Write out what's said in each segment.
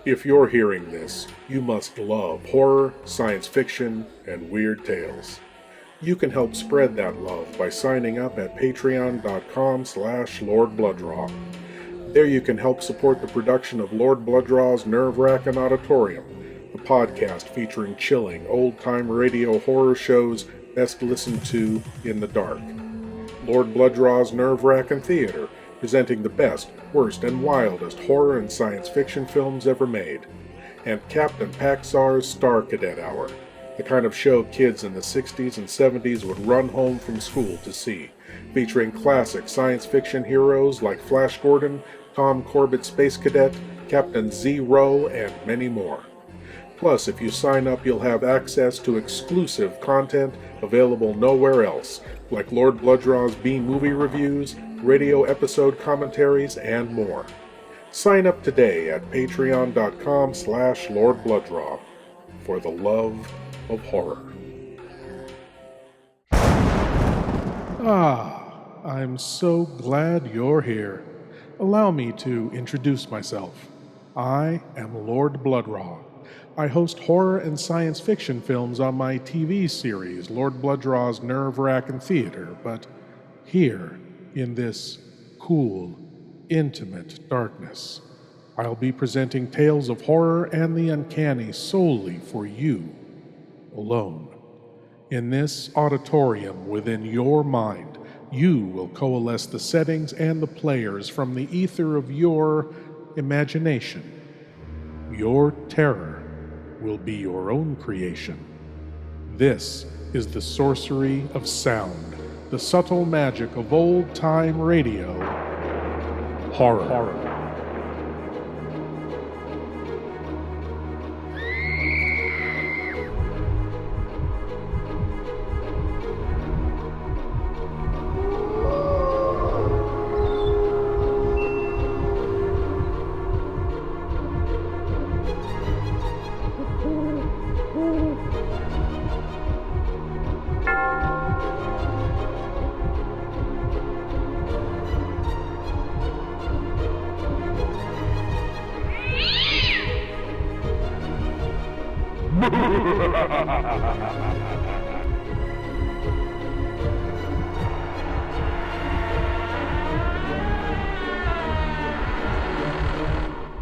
If you're hearing this, you must love horror, science fiction, and weird tales. You can help spread that love by signing up at patreon.com/Lord Blood-Rah. There you can help support the production of Lord Blood-Rah's Wrackin Auditorium, a podcast featuring chilling, old-time radio horror shows best listened to in the dark. Lord Blood-Rah's Wrackin Theater, presenting the best, worst, and wildest horror and science fiction films ever made. And Captain Paxar's Star Cadet Hour, the kind of show kids in the 60s and 70s would run home from school to see, featuring classic science fiction heroes like Flash Gordon, Tom Corbett Space Cadet, Captain Zero, and many more. Plus, if you sign up, you'll have access to exclusive content available nowhere else, like Lord Blood-Rah's B-movie reviews, radio episode commentaries, and more. Sign up today at patreon.com/Lord Blood-Rah for the love of horror. I'm so glad you're here. Allow me to introduce myself. I am Lord Blood-Rah. I host horror and science fiction films on my TV series, Lord Blood-Rah's Wrackin Theater, but here, in this cool, intimate darkness, I'll be presenting tales of horror and the uncanny solely for you, alone. In this auditorium within your mind, you will coalesce the settings and the players from the ether of your imagination. Your terror will be your own creation. This is the sorcery of sound, the subtle magic of old-time radio, horror.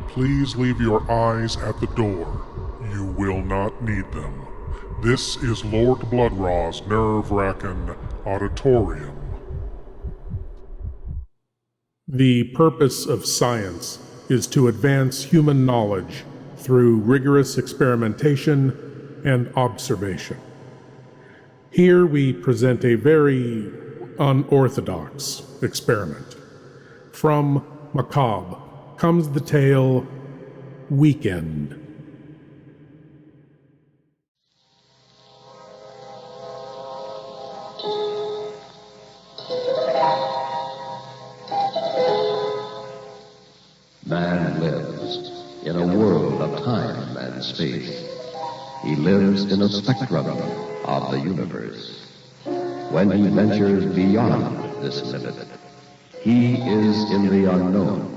Please leave your eyes at the door. You will not need them. This is Lord Blood-Rah's Wrackin Auditorium. The purpose of science is to advance human knowledge through rigorous experimentation and observation. Here we present a very unorthodox experiment. From Macabre comes the tale Weekend. Man lives in a world of time and space. He lives in a spectrum of the universe. When he ventures beyond this limit, he is in the unknown,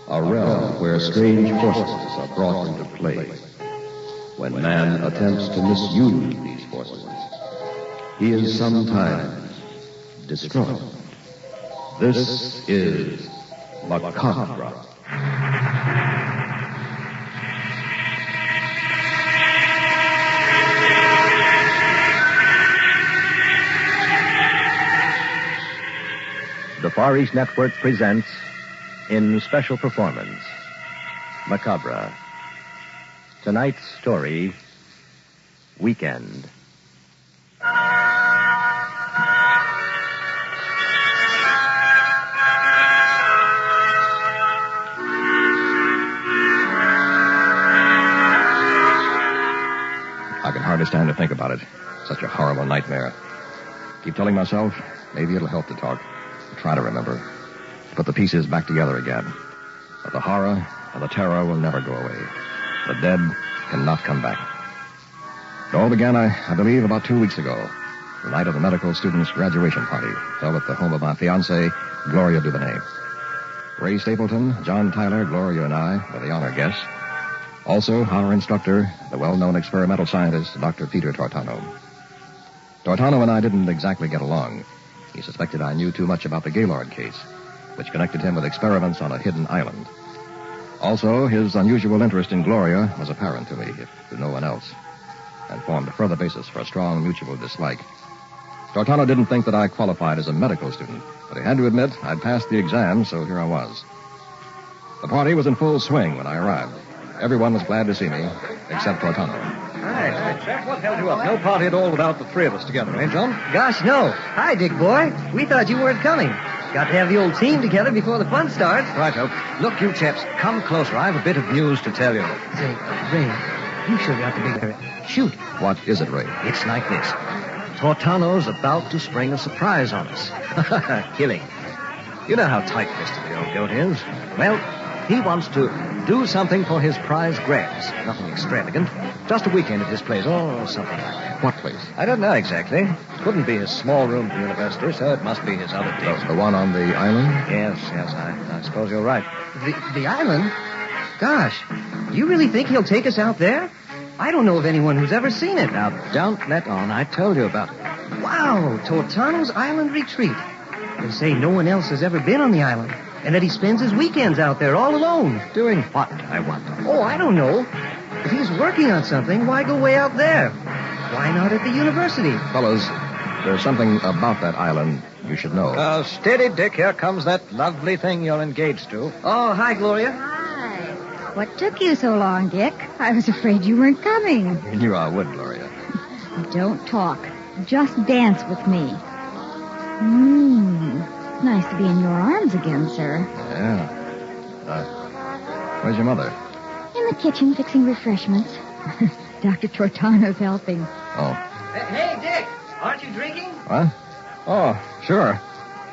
a realm where strange forces are brought into play. When man attempts to misuse these forces, he is sometimes destroyed. This is Macabre. The Far East Network presents, in special performance, Macabre. Tonight's story, Weekend. I can hardly stand to think about it. Such a horrible nightmare. Keep telling myself, maybe it'll help to talk. Try to remember. Put the pieces back together again. But the horror and the terror will never go away. The dead cannot come back. It all began, I believe, about 2 weeks ago. The night of the medical students' graduation party held at the home of my fiancée, Gloria Dubonnet. Ray Stapleton, John Tyler, Gloria, and I were the honor guests. Also, our instructor, the well-known experimental scientist, Dr. Peter Tortano. Tortano and I didn't exactly get along. He suspected I knew too much about the Gaylord case, which connected him with experiments on a hidden island. Also, his unusual interest in Gloria was apparent to me, if to no one else, and formed a further basis for a strong mutual dislike. Tortano didn't think that I qualified as a medical student, but he had to admit I'd passed the exam, so here I was. The party was in full swing when I arrived. Everyone was glad to see me, except Tortano. Hi, Jeff, what held you up? No party at all without the three of us together, eh, John? Gosh, no. Hi, Dick boy. We thought you weren't coming. Got to have the old team together before the fun starts. Right, Hope. Look, you chaps, come closer. I have a bit of news to tell you. Say, Ray, you sure got the big... Shoot. What is it, Ray? It's like this. Tortano's about to spring a surprise on us. Killing. You know how tight-fisted the old goat is. Well, he wants to do something for his prize grabs. Nothing extravagant. Just a weekend at his place, or something like that. What place? I don't know exactly. Couldn't be his small room at the university, so it must be his other deal. The one on the island? Yes, I suppose you're right. The island? Gosh, do you really think he'll take us out there? I don't know of anyone who's ever seen it. Now, don't let on. I told you about it. Wow, Tortano's Island Retreat. They say no one else has ever been on the island, and that he spends his weekends out there all alone. Doing what, I wonder? Oh, I don't know. If he's working on something, why go way out there? Why not at the university? Fellas, there's something about that island you should know. Steady, Dick. Here comes that lovely thing you're engaged to. Oh, hi, Gloria. Hi. What took you so long, Dick? I was afraid you weren't coming. You knew I would, Gloria. Don't talk. Just dance with me. Nice to be in your arms again, sir. Yeah. Where's your mother? In the kitchen fixing refreshments. Dr. Tortano's helping. Oh. Hey, Dick, aren't you drinking? What? Oh, sure.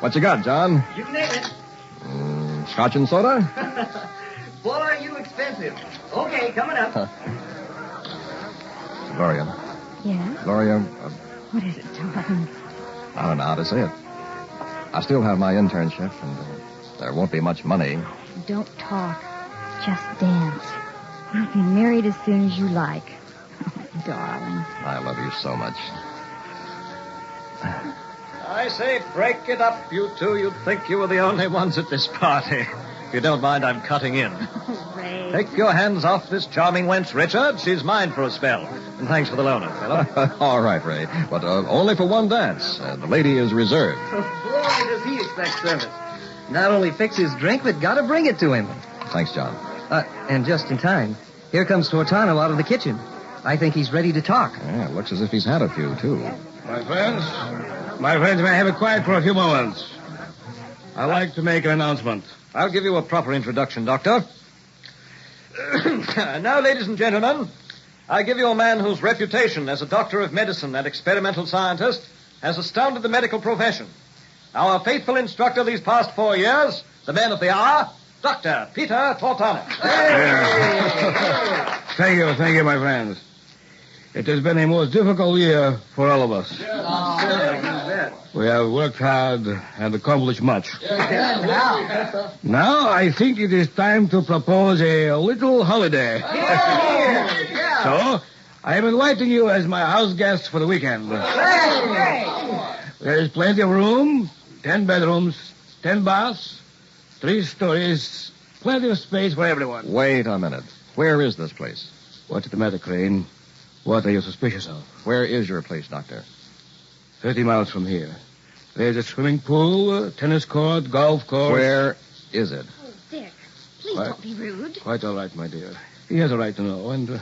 What you got, John? You can name it. Scotch and soda? Boy, are you expensive. Okay, coming up. Gloria. Yeah? Gloria, What is it, darling? I don't know how to say it. I still have my internship, and there won't be much money. Don't talk. Just dance. We'll be married as soon as you like. Oh, darling. I love you so much. I say, break it up, you two. You'd think you were the only ones at this party. If you don't mind, I'm cutting in. Ray. Take your hands off this charming wench, Richard. She's mine for a spell. And thanks for the loan, fella. All right, Ray. But only for one dance. The lady is reserved. Boy, does he expect service. Not only fix his drink, but gotta bring it to him. Thanks, John. And just in time. Here comes Tortano out of the kitchen. I think he's ready to talk. Yeah, it looks as if he's had a few, too. My friends, may I have it quiet for a few moments? I'd like to make an announcement. I'll give you a proper introduction, Doctor. Now, ladies and gentlemen, I give you a man whose reputation as a doctor of medicine and experimental scientist has astounded the medical profession. Our faithful instructor these past 4 years, the man of the hour, Dr. Peter Tortano. Thank you, my friends. It has been a most difficult year for all of us. We have worked hard and accomplished much. Now I think it is time to propose a little holiday. So, I am inviting you as my house guests for the weekend. There is plenty of room, 10 bedrooms, 10 baths, 3 stories, plenty of space for everyone. Wait a minute. Where is this place? What's the matter, Crane? What are you suspicious of? Where is your place, Doctor? 30 miles from here. There's a swimming pool, tennis court, golf course. Where is it? Oh, Dick, please What? don't be rude. Quite all right, my dear. He has a right to know, and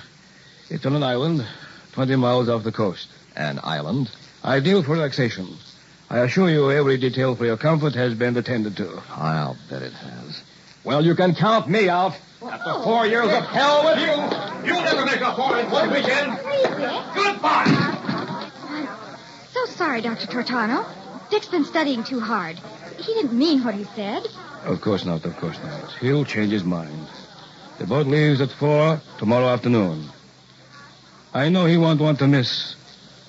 it's on an island 20 miles off the coast. An island? Ideal for relaxation. I assure you every detail for your comfort has been attended to. I'll bet it has. Well, you can count me out. After 4 years of hell with you, you'll never make a 4 in 1 weekend. Please, Dick. Goodbye. I'm so sorry, Dr. Tortano. Dick's been studying too hard. He didn't mean what he said. Of course not. He'll change his mind. The boat leaves at 4 tomorrow afternoon. I know he won't want to miss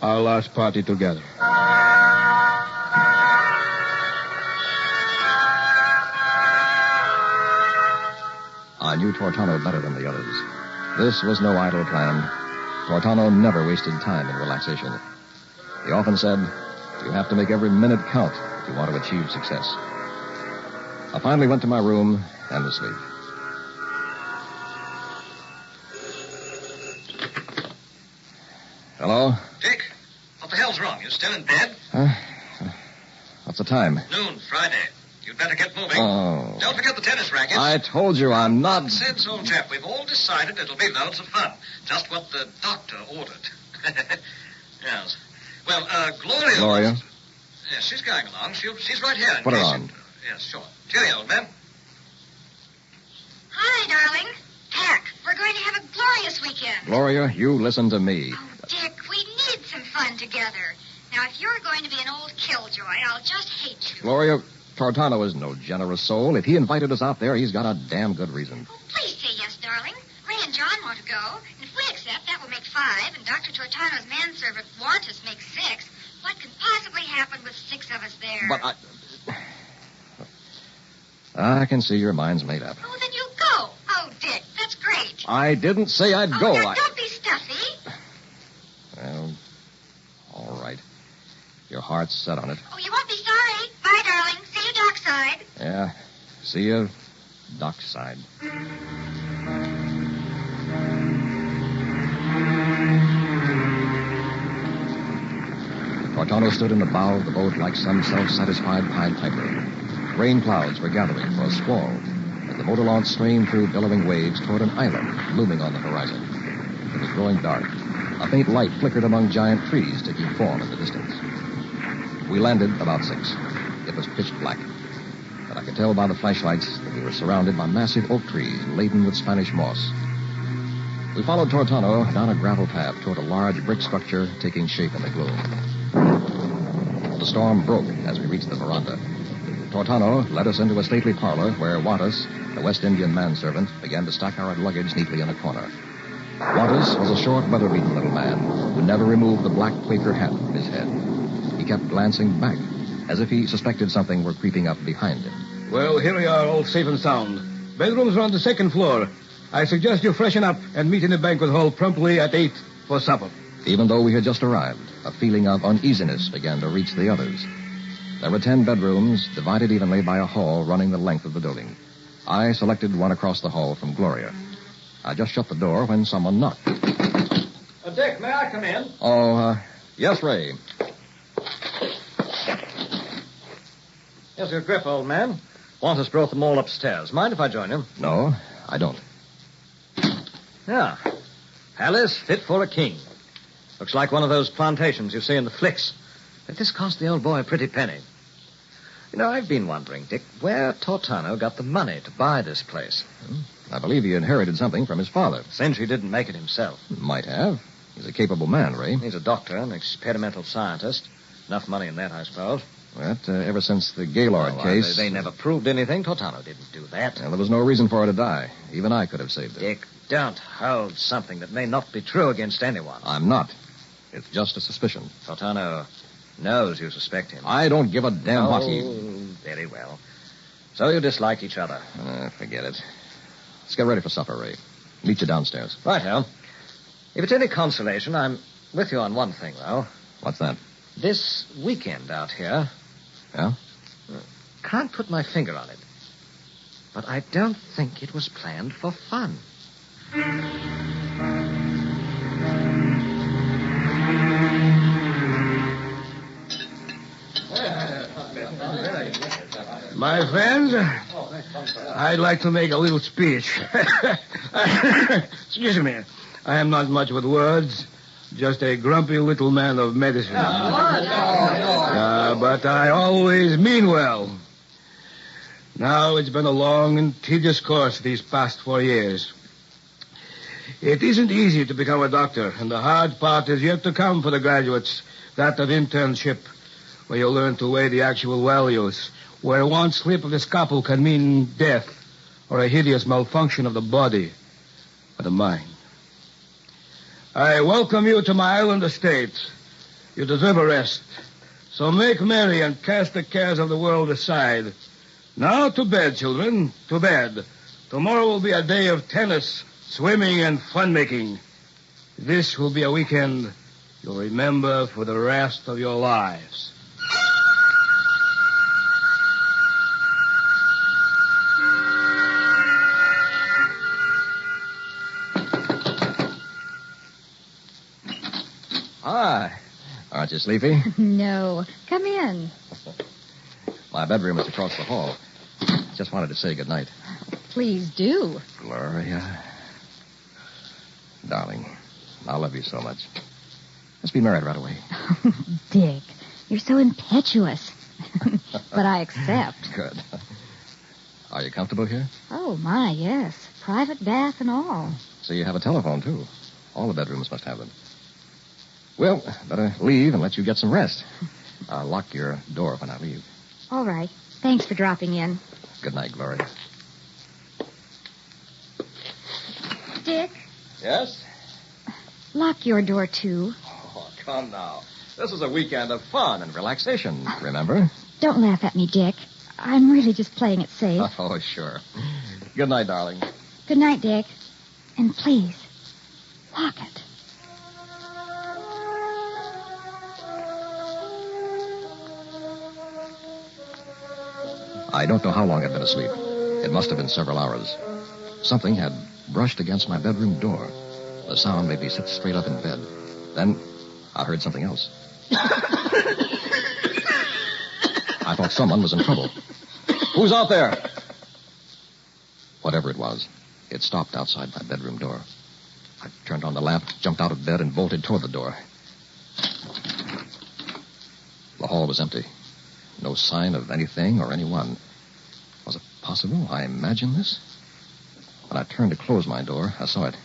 our last party together. I knew Tortano better than the others. This was no idle plan. Tortano never wasted time in relaxation. He often said, you have to make every minute count if you want to achieve success. I finally went to my room and to sleep. Hello? Dick, what the hell's wrong? You still in bed? What's the time? Noon, Friday. You'd better get moving. Oh. Don't forget the tennis rackets. I told you I'm not... Nonsense, old chap. We've all decided it'll be loads of fun. Just what the doctor ordered. Yes. Well, Gloria... Gloria? Yes, she's going along. She's right here. Put her on. Yes, sure. Cheerio, old man. Hi, darling. Pack, we're going to have a glorious weekend. Gloria, you listen to me. Oh, Dick, we need some fun together. Now, if you're going to be an old killjoy, I'll just hate you. Gloria, Tortano is no generous soul. If he invited us out there, he's got a damn good reason. Oh, please say yes, darling. Ray and John want to go. And if we accept, that will make 5. And Dr. Tortano's manservant want us makes 6. What could possibly happen with 6 of us there? But I can see your mind's made up. Oh, then you go. Oh, Dick, that's great. I didn't say I'd go. Now, don't be stuffy. Well, all right. Your heart's set on it. Oh, you won't be sorry. Bye, darling. See you dockside. Yeah. See you dockside. Tortano stood in the bow of the boat like some self-satisfied Pied Piper. Rain clouds were gathering for a squall as the motor launch streamed through billowing waves toward an island looming on the horizon. It was growing dark. A faint light flickered among giant trees, taking form in the distance. We landed about 6. It was pitch black, but I could tell by the flashlights that we were surrounded by massive oak trees laden with Spanish moss. We followed Tortano down a gravel path toward a large brick structure taking shape in the gloom. The storm broke as we reached the veranda. Tortano led us into a stately parlor where Wildest, the West Indian manservant, began to stack our luggage neatly in a corner. Wildest was a short, weather-beaten little man who never removed the black Quaker hat from his head. He kept glancing back, as if he suspected something were creeping up behind him. Well, here we are, all safe and sound. Bedrooms are on the 2nd floor. I suggest you freshen up and meet in the banquet hall promptly at 8 for supper. Even though we had just arrived, a feeling of uneasiness began to reach the others. There were 10 bedrooms, divided evenly by a hall running the length of the building. I selected one across the hall from Gloria. I just shut the door when someone knocked. Dick, may I come in? Oh, yes, Ray. Here's your grip, old man. Wantus brought them all upstairs. Mind if I join him? No, I don't. Yeah. Palace fit for a king. Looks like one of those plantations you see in the flicks. But this cost the old boy a pretty penny. You know, I've been wondering, Dick, where Tortano got the money to buy this place. I believe he inherited something from his father. Since he didn't make it himself. Might have. He's a capable man, Ray. He's a doctor, an experimental scientist. Enough money in that, I suppose. But ever since the Gaylord case... They never proved anything. Tortano didn't do that. Well, there was no reason for her to die. Even I could have saved her. Dick, don't hold something that may not be true against anyone. I'm not. It's just a suspicion. Tortano knows you suspect him. I don't give a damn what he... Very well. So you dislike each other. Forget it. Let's get ready for supper, Ray. Meet you downstairs. Righto. If it's any consolation, I'm with you on one thing, though. What's that? This weekend out here... Yeah? Can't put my finger on it. But I don't think it was planned for fun. My friends, I'd like to make a little speech. Excuse me. I am not much with words, just a grumpy little man of medicine. But I always mean well. Now, it's been a long and tedious course these past 4 years. It isn't easy to become a doctor, and the hard part is yet to come for the graduates, that of internship, where you learn to weigh the actual values, where one slip of the scalpel can mean death or a hideous malfunction of the body or the mind. I welcome you to my island estate. You deserve a rest. So make merry and cast the cares of the world aside. Now to bed, children, to bed. Tomorrow will be a day of tennis, swimming, and fun-making. This will be a weekend you'll remember for the rest of your lives. Hi. Aren't you sleepy? No. Come in. My bedroom is across the hall. Just wanted to say goodnight. Please do. Gloria. Darling, I love you so much. Let's be married right away. Dick, you're so impetuous. But I accept. Good. Are you comfortable here? Oh, my, yes. Private bath and all. So you have a telephone, too. All the bedrooms must have them. Well, better leave and let you get some rest. I'll lock your door when I leave. All right. Thanks for dropping in. Good night, Gloria. Dick, Yes? lock your door, too. Oh, come now. This is a weekend of fun and relaxation, remember? Don't laugh at me, Dick. I'm really just playing it safe. Oh, sure. Good night, darling. Good night, Dick. And please, lock it. I don't know how long I'd been asleep. It must have been several hours. Something had brushed against my bedroom door. The sound made me sit straight up in bed. Then I heard something else. I thought someone was in trouble. Who's out there? Whatever it was, it stopped outside my bedroom door. I turned on the lamp, jumped out of bed, and bolted toward the door. The hall was empty. No sign of anything or anyone. Was it possible I imagined this? When I turned to close my door, I saw it.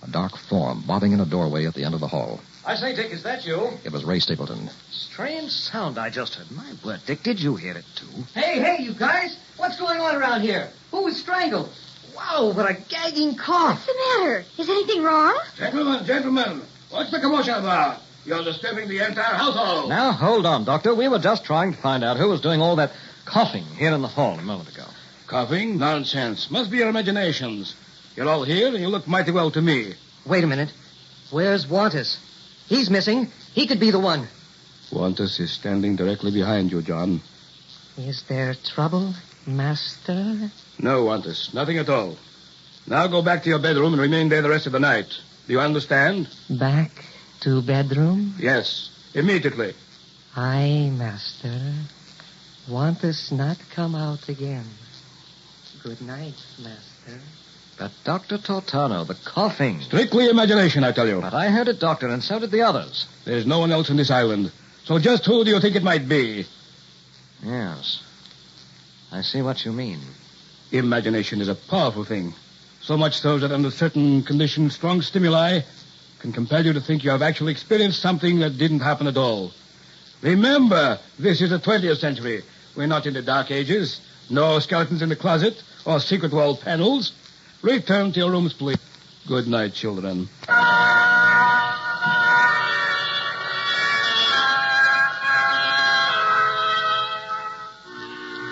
A dark form bobbing in a doorway at the end of the hall. I say, Dick, is that you? It was Ray Stapleton. Strange sound I just heard. My word, Dick, did you hear it, too? Hey, you guys. What's going on around here? Who was strangled? Wow, what a gagging cough. What's the matter? Is anything wrong? Gentlemen, what's the commotion about? You're disturbing the entire household. Now, hold on, Doctor. We were just trying to find out who was doing all that coughing here in the hall a moment ago. Coughing? Nonsense. Must be your imaginations. You're all here, and you look mighty well to me. Wait a minute. Where's Wildest? He's missing. He could be the one. Wildest is standing directly behind you, John. Is there trouble, Master? No, Wildest. Nothing at all. Now go back to your bedroom and remain there the rest of the night. Do you understand? Back to bedroom? Yes. Immediately. Aye, Master. Want us not come out again. Good night, Master. But, Dr. Tortano, the coughing. Strictly imagination, I tell you. But I heard it, Doctor, and so did the others. There's no one else on this island. So just who do you think it might be? Yes. I see what you mean. Imagination is a powerful thing. So much so that under certain conditions, strong stimuli can compel you to think you have actually experienced something that didn't happen at all. Remember, this is the 20th century. We're not in the Dark Ages. No skeletons in the closet or secret wall panels. Return to your rooms, please. Good night, children.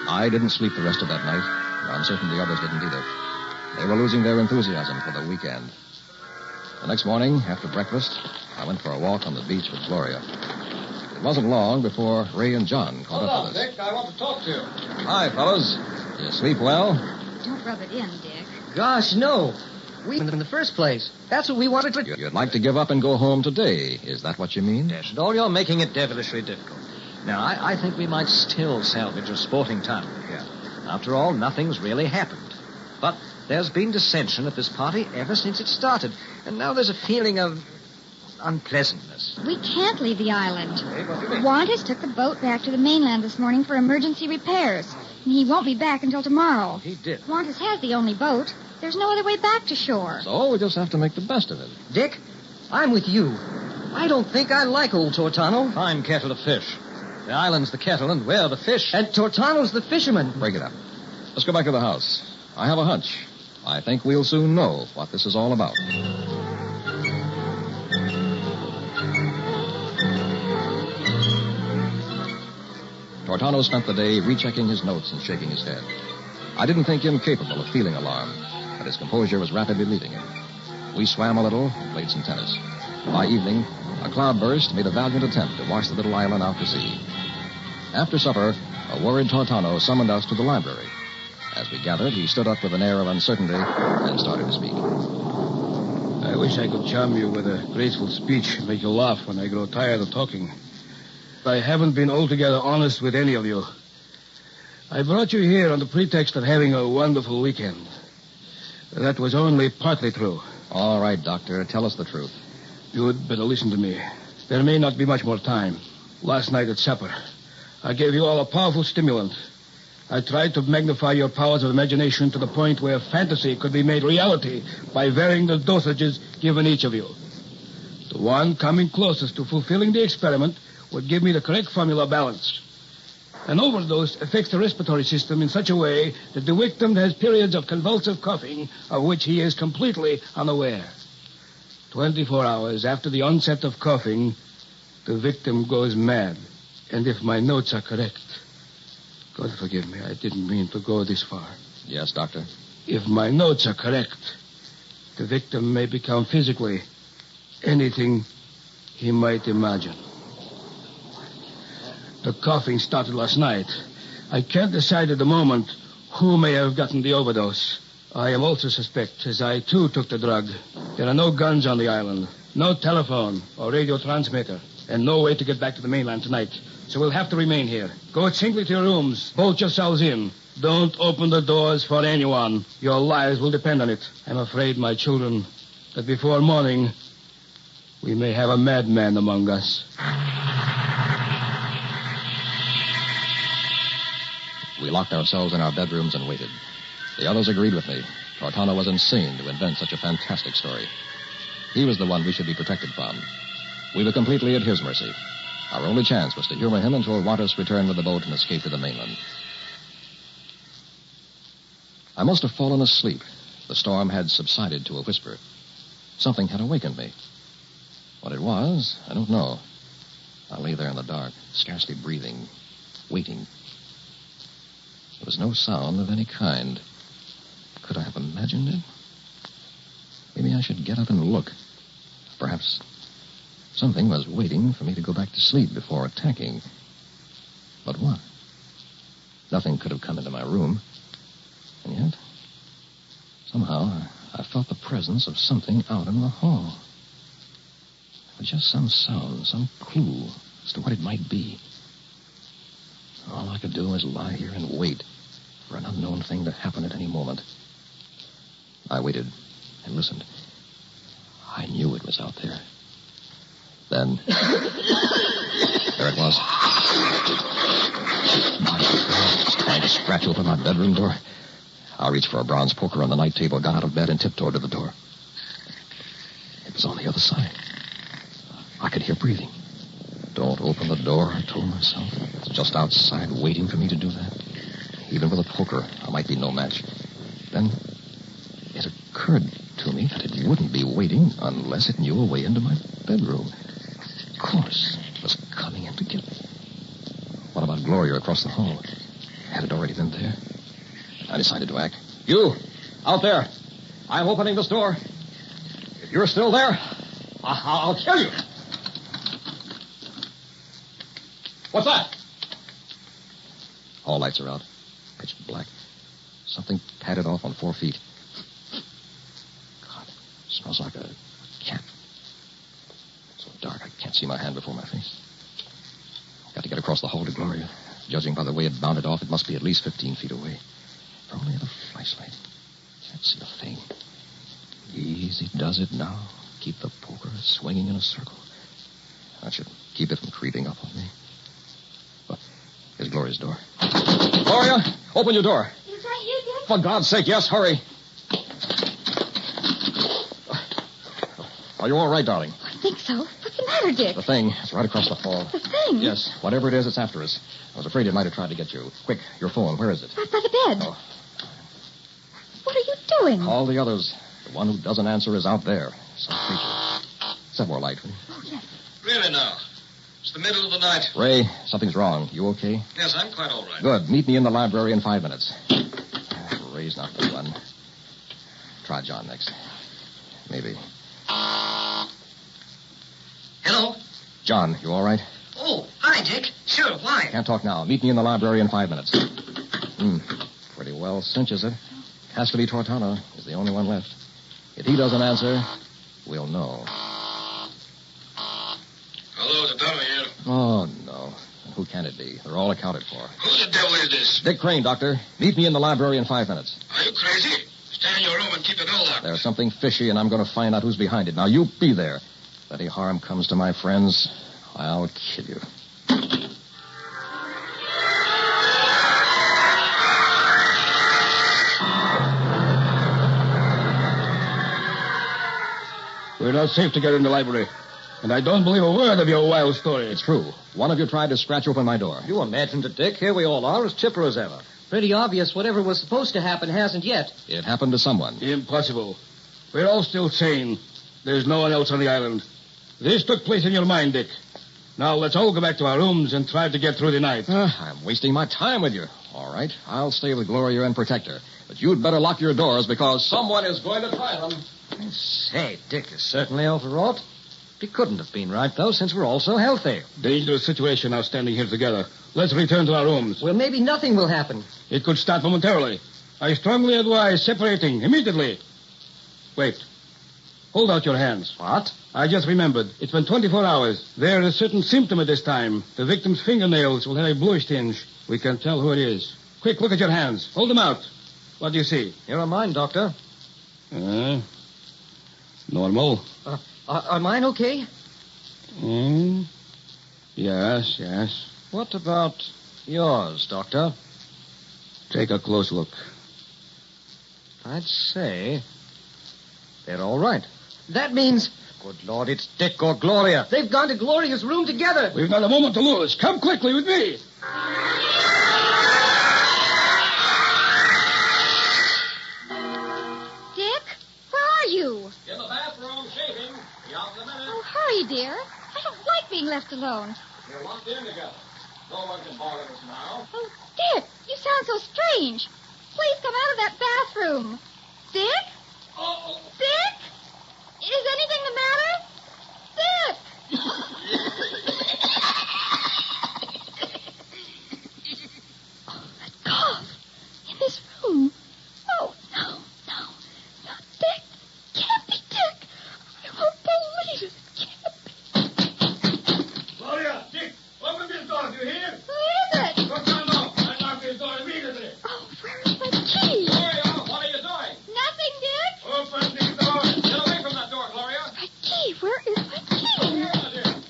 I didn't sleep the rest of that night. I'm certain the others didn't either. They were losing their enthusiasm for the weekend. The next morning, after breakfast, I went for a walk on the beach with Gloria. It wasn't long before Ray and John caught up with us. Dick. I want to talk to you. Hi, fellas. You sleep well? Don't rub it in, Dick. Gosh, no. We in the first place. That's what we wanted to... You'd like to give up and go home today. Is that what you mean? Yes, and all you're making it devilishly difficult. Now, I think we might still salvage a sporting time here. After all, nothing's really happened. But there's been dissension at this party ever since it started. And now there's a feeling of unpleasantness. We can't leave the island. Hey, what do you mean? Wildest took the boat back to the mainland this morning for emergency repairs. And he won't be back until tomorrow. He did. Wildest has the only boat. There's no other way back to shore. So we just have to make the best of it. Dick, I'm with you. I don't think I like old Tortano. Fine kettle of fish. The island's the kettle, and we're the fish. And Tortano's the fisherman. Break it up. Let's go back to the house. I have a hunch. I think we'll soon know what this is all about. Tortano spent the day rechecking his notes and shaking his head. I didn't think him capable of feeling alarm, but his composure was rapidly leaving him. We swam a little and played some tennis. By evening, a cloudburst made a valiant attempt to wash the little island out to sea. After supper, a worried Tortano summoned us to the library. As we gathered, he stood up with an air of uncertainty and started to speak. I wish I could charm you with a graceful speech and make you laugh when I grow tired of talking. I haven't been altogether honest with any of you. I brought you here on the pretext of having a wonderful weekend. That was only partly true. All right, Doctor, tell us the truth. You'd better listen to me. There may not be much more time. Last night at supper, I gave you all a powerful stimulant. I tried to magnify your powers of imagination to the point where fantasy could be made reality by varying the dosages given each of you. The one coming closest to fulfilling the experiment would give me the correct formula balanced. An overdose affects the respiratory system in such a way that the victim has periods of convulsive coughing of which he is completely unaware. 24 hours after the onset of coughing, the victim goes mad. And if my notes are correct, God forgive me, I didn't mean to go this far. Yes, Doctor? If my notes are correct, the victim may become physically anything he might imagine. The coughing started last night. I can't decide at the moment who may have gotten the overdose. I am also suspect, as I too took the drug. There are no guns on the island, no telephone or radio transmitter, and no way to get back to the mainland tonight. So we'll have to remain here. Go singly to your rooms. Bolt yourselves in. Don't open the doors for anyone. Your lives will depend on it. I'm afraid, my children, that before morning, we may have a madman among us. We locked ourselves in our bedrooms and waited. The others agreed with me. Tortano was insane to invent such a fantastic story. He was the one we should be protected from. We were completely at his mercy. Our only chance was to humor him until Wildest returned with the boat and escaped to the mainland. I must have fallen asleep. The storm had subsided to a whisper. Something had awakened me. What it was, I don't know. I lay there in the dark, scarcely breathing, waiting. There was no sound of any kind. Could I have imagined it? Maybe I should get up and look. Perhaps something was waiting for me to go back to sleep before attacking. But what? Nothing could have come into my room. And yet, somehow, I felt the presence of something out in the hall. Just some sound, some clue as to what it might be. All I could do was lie here and wait for an unknown thing to happen at any moment. I waited and listened. I knew it was out there. Then, there it was. It's trying to scratch open my bedroom door. I reached for a bronze poker on the night table, got out of bed, and tiptoed to the door. It was on the other side. I could hear breathing. Don't open the door, I told myself. It's just outside waiting for me to do that. Even with a poker, I might be no match. Then it occurred to me that it wouldn't be waiting unless it knew a way into my bedroom. Of course, it was coming in to get me. What about Gloria across the hall? Had it already been there? I decided to act. You, out there. I'm opening this door. If you're still there, I'll kill you. What's that? All lights are out. Pitch black. Something padded off on 4 feet. God, it smells like a cat. It's so dark I can't see my hand before my face. I've got to get across the hall to Gloria. Judging by the way it bounded off, it must be at least 15 feet away. If only had a flashlight. Can't see a thing. Easy does it now. Keep the poker swinging in a circle. That should keep it from creeping up on me. But here's Gloria's door. Gloria, open your door. Is that you, Dick? For God's sake, yes, hurry. Are you all right, darling? I think so. What's the matter, Dick? The thing is right across the hall. The thing? Yes, whatever it is, it's after us. I was afraid it might have tried to get you. Quick, your phone, where is it? Right by the bed. Oh. What are you doing? Call the others. The one who doesn't answer is out there. Some creature. Set more light, will you? Oh, yes. Really now? It's the middle of the night. Ray, something's wrong. You okay? Yes, I'm quite all right. Good. Meet me in the library in 5 minutes. Ray's not the one. Try John next. maybe. Hello? John, you all right? Oh, hi, Dick. Sure, why? Can't talk now. Meet me in the library in 5 minutes. Pretty well cinches it. Has to be Tortano. He's the only one left. If he doesn't answer, we'll know. Hello, Tortano here. Oh, no. Who can it be? They're all accounted for. Who the devil is this? Dick Crane, Doctor. Meet me in the library in 5 minutes. Are you crazy? Stay in your room and keep the door locked. There's something fishy, and I'm going to find out who's behind it. Now, you be there. If any harm comes to my friends, I'll kill you. We're not safe together in the library. And I don't believe a word of your wild story. It's true. One of you tried to scratch open my door. You imagined it, Dick. Here we all are, as chipper as ever. Pretty obvious whatever was supposed to happen hasn't yet. It happened to someone. Impossible. We're all still sane. There's no one else on the island. This took place in your mind, Dick. Now let's all go back to our rooms and try to get through the night. I'm wasting my time with you. All right, I'll stay with Gloria and protect her. But you'd better lock your doors because someone is going to try them. Say, Dick is certainly overwrought. He couldn't have been right, though, since we're all so healthy. Dangerous situation now standing here together. Let's return to our rooms. Well, maybe nothing will happen. It could start momentarily. I strongly advise separating immediately. Wait. Hold out your hands. What? I just remembered. It's been 24 hours. There is a certain symptom at this time. The victim's fingernails will have a bluish tinge. We can tell who it is. Quick, look at your hands. Hold them out. What do you see? Here are mine, Doctor. Normal. Are mine okay? Yes. What about yours, Doctor? Take a close look. I'd say they're all right. That means Good Lord, it's Dick or Gloria. they've gone to Gloria's room together. We've not a moment to lose. Come quickly with me. Dick, where are you? In the bathroom, shaving. Be out in a minute. Oh, hurry, dear. I don't like being left alone. We're locked in together. No one can bother us now. Oh, Dick, you sound so strange. Please come out of that bathroom. Dick? Oh. Dick? Is anything the matter? Dick! Oh, that cough. In this room. Oh, no. Not Dick. Can't be Dick. I won't believe it. Can't be. Gloria, Dick, open this door. Do you hear? Who is it? Look down low. I lock this door immediately. Oh, where is my key? Gloria, what are you doing? Nothing, Dick. Open this door. Get away from that door, Gloria. My key. Where is my key?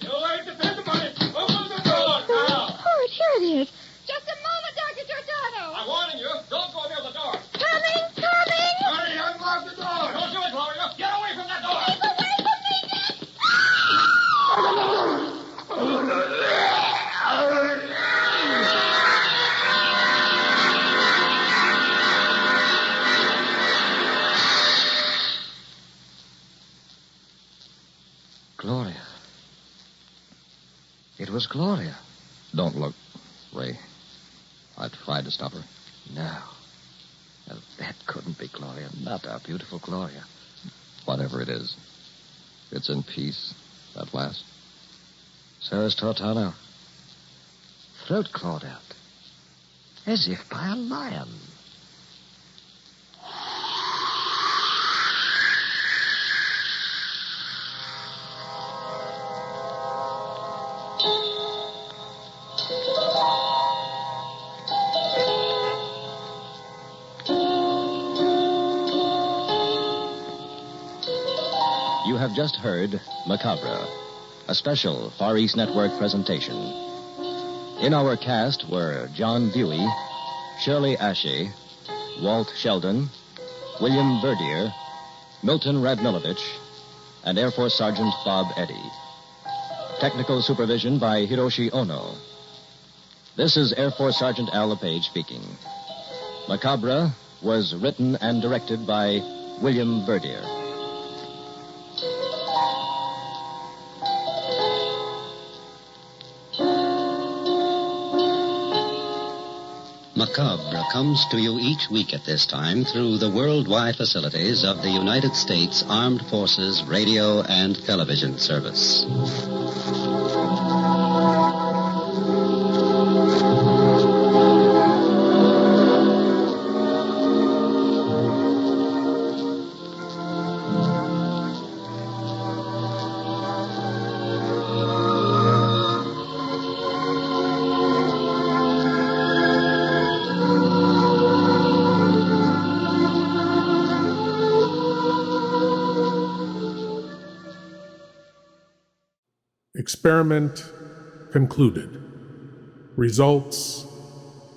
You'll like to depend upon it. Open the door now. Oh, here it is. Just a moment, Dr. Giordano. I'm warning you. Don't go near the door. Coming. Hurry, unlock the door. Don't do it, Gloria. Get away from that door. Keep away from me, Dick. Gloria. It was Gloria. Don't look, Ray. I tried to stop her. No. Well, that couldn't be Gloria. Not our beautiful Gloria. Whatever it is, it's in peace at last. So is Tortano. Throat clawed out. As if by a lion. You have just heard Macabre, a special Far East Network presentation. In our cast were John Dewey, Shirley Ashe, Walt Sheldon, William Verdier, Milton Radmilovich, and Air Force Sergeant Bob Eddy. Technical supervision by Hiroshi Ono. This is Air Force Sergeant Al LePage speaking. Macabre was written and directed by William Verdier. Macabre comes to you each week at this time through the worldwide facilities of the United States Armed Forces Radio and Television Service. Experiment concluded. Results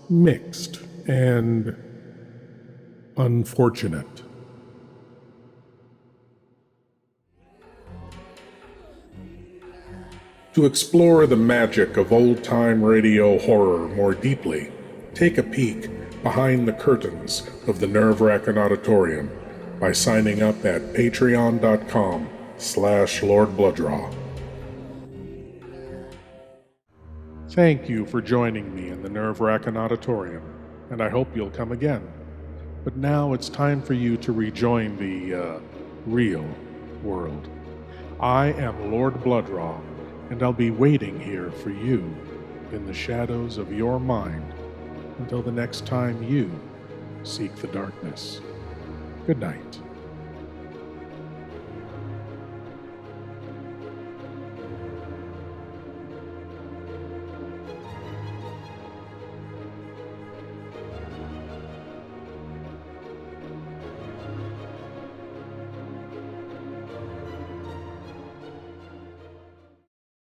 mixed and unfortunate. To explore the magic of old-time radio horror more deeply, take a peek behind the curtains of the Nerve-Wrackin Auditorium by signing up at patreon.com/Lord Blood-Rah. Thank you for joining me in the Nerve-Wrackin Auditorium, and I hope you'll come again. But now it's time for you to rejoin the, real world. I am Lord Blood-Rah, and I'll be waiting here for you in the shadows of your mind until the next time you seek the darkness. Good night.